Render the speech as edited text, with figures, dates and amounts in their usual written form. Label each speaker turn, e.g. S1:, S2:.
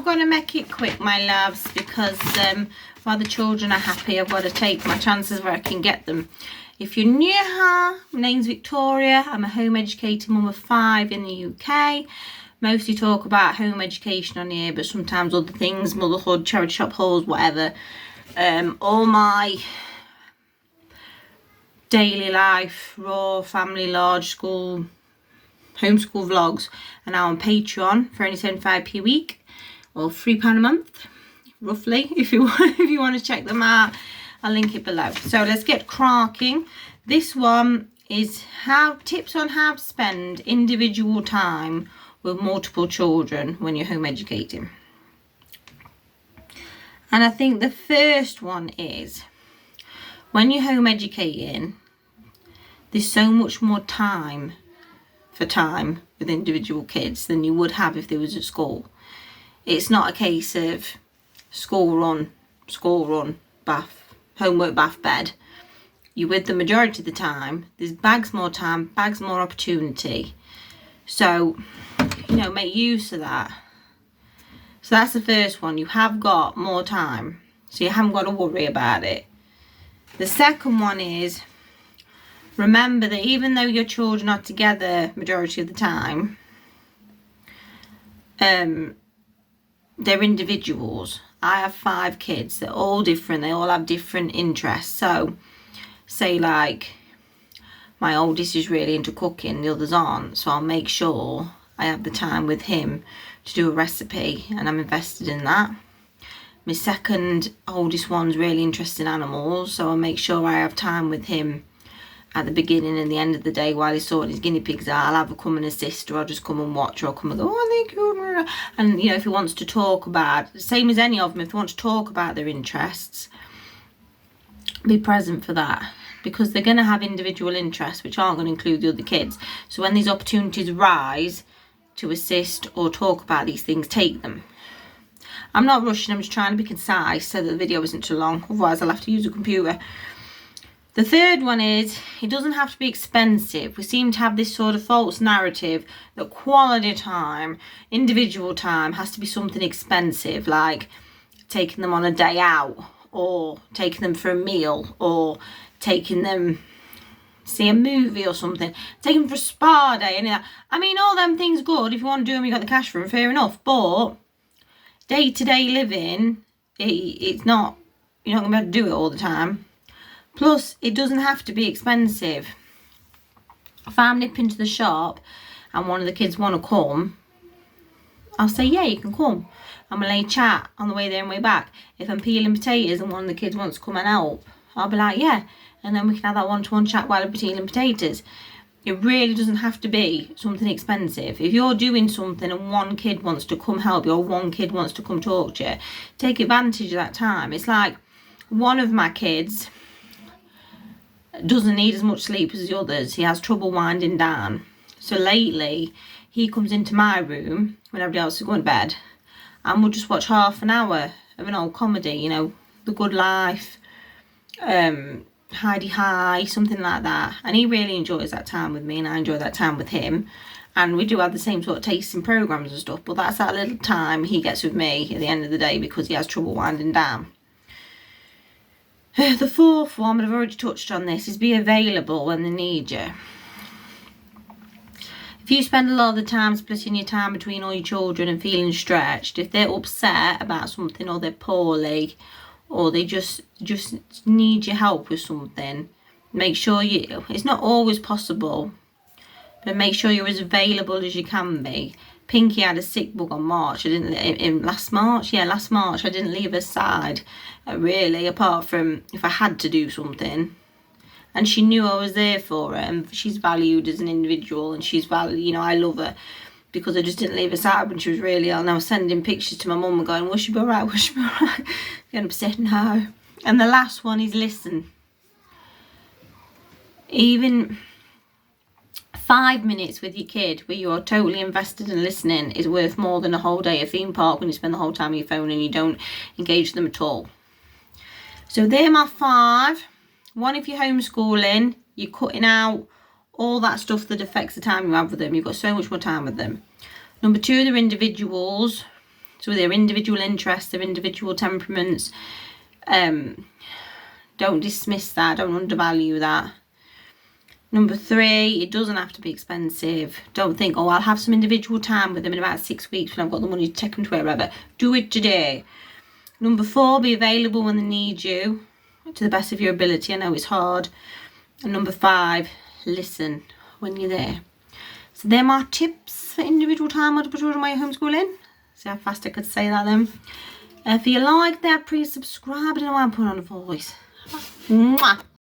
S1: got to make it quick, my loves, because while the children are happy, I've got to take my chances where I can get them. If you're new here, my name's Victoria. I'm a home educator mum of 5 in the UK. Mostly talk about home education on here, but sometimes other things, motherhood, charity shop hauls, whatever. All my daily life, raw, family, large school, homeschool vlogs are now on Patreon for only 75p a week or £3 a month, roughly. If you want to check them out, I'll link it below. So let's get cracking. This one is tips on how to spend individual time with multiple children when you're home educating. And I think the first one is, when you're home educating, there's so much more time with individual kids than you would have if they was at school. It's not a case of school run, bath, homework, bath, bed. You're with the majority of the time. There's bags more time, bags more opportunity. So, make use of that. So that's the first one. You have got more time, so you haven't got to worry about it. The second one is, remember that even though your children are together majority of the time, they're individuals. I have 5 kids. They're all different. They all have different interests. So, say like, my oldest is really into cooking, the others aren't. So I'll make sure I have the time with him to do a recipe, and I'm invested in that. My second oldest one's really interested in animals, so I'll make sure I have time with him at the beginning and the end of the day while he's sorting his guinea pigs out. I'll have a come and assist, or I'll just come and watch, or I'll come and go, oh, they're cute. And, if he wants to talk about, same as any of them, if they want to talk about their interests, be present for that. Because they're going to have individual interests, which aren't going to include the other kids. So when these opportunities rise to assist or talk about these things, take them. I'm not rushing, I'm just trying to be concise so that the video isn't too long. Otherwise, I'll have to use a computer. The third one is, it doesn't have to be expensive. We seem to have this sort of false narrative that quality time, individual time, has to be something expensive, like taking them on a day out, or taking them for a meal, or taking them see a movie or something, taking them for a spa day, any of that. I mean, all them things good. If you want to do them, you got the cash for them, fair enough. But day-to-day living, it's not, you're not going to be able to do it all the time. Plus, it doesn't have to be expensive. If I'm nipping to the shop and one of the kids want to come, I'll say, yeah, you can come. I'm going to lay chat on the way there and way back. If I'm peeling potatoes and one of the kids wants to come and help, I'll be like, yeah. And then we can have that one-to-one chat while I'm peeling potatoes. It really doesn't have to be something expensive. If you're doing something and one kid wants to come help you, or one kid wants to come talk to you, take advantage of that time. It's like, one of my kids doesn't need as much sleep as the others. He has trouble winding down. So lately, he comes into my room when everybody else is going to bed, and we'll just watch half an hour of an old comedy, The Good Life, Heidi High, something like that. And he really enjoys that time with me, and I enjoy that time with him. And we do have the same sort of tastes in programs and stuff, but that's that little time he gets with me at the end of the day because he has trouble winding down. The fourth one, but I've already touched on this, is be available when they need you. If you spend a lot of the time splitting your time between all your children and feeling stretched, if they're upset about something, or they're poorly, or they just need your help with something, make sure it's not always possible, but make sure you're as available as you can be. Pinky had a sick bug on March. Last March, I didn't leave her side, really, apart from if I had to do something. And she knew I was there for her, and she's valued as an individual, and she's valued, I love her, because I just didn't leave her side when she was really ill. And I was sending pictures to my mum and going, will she be all right, will she be all right? Getting upset, no. And the last one is listen. Even 5 minutes with your kid where you are totally invested in listening is worth more than a whole day at a theme park when you spend the whole time on your phone and you don't engage them at all. So they're my 5. One, if you're homeschooling, you're cutting out all that stuff that affects the time you have with them. You've got so much more time with them. Number 2, they're individuals. So with their individual interests, their individual temperaments, don't dismiss that, don't undervalue that. Number 3, it doesn't have to be expensive. Don't think, oh, I'll have some individual time with them in about 6 weeks when I've got the money to take them to wherever. Do it today. Number 4, be available when they need you to the best of your ability. I know it's hard. And number 5, listen when you're there. So they're my tips for individual time to put children while you're homeschooling. See how fast I could say that then. If you like that, please subscribe. I don't know why I'm putting on a voice. Mwah.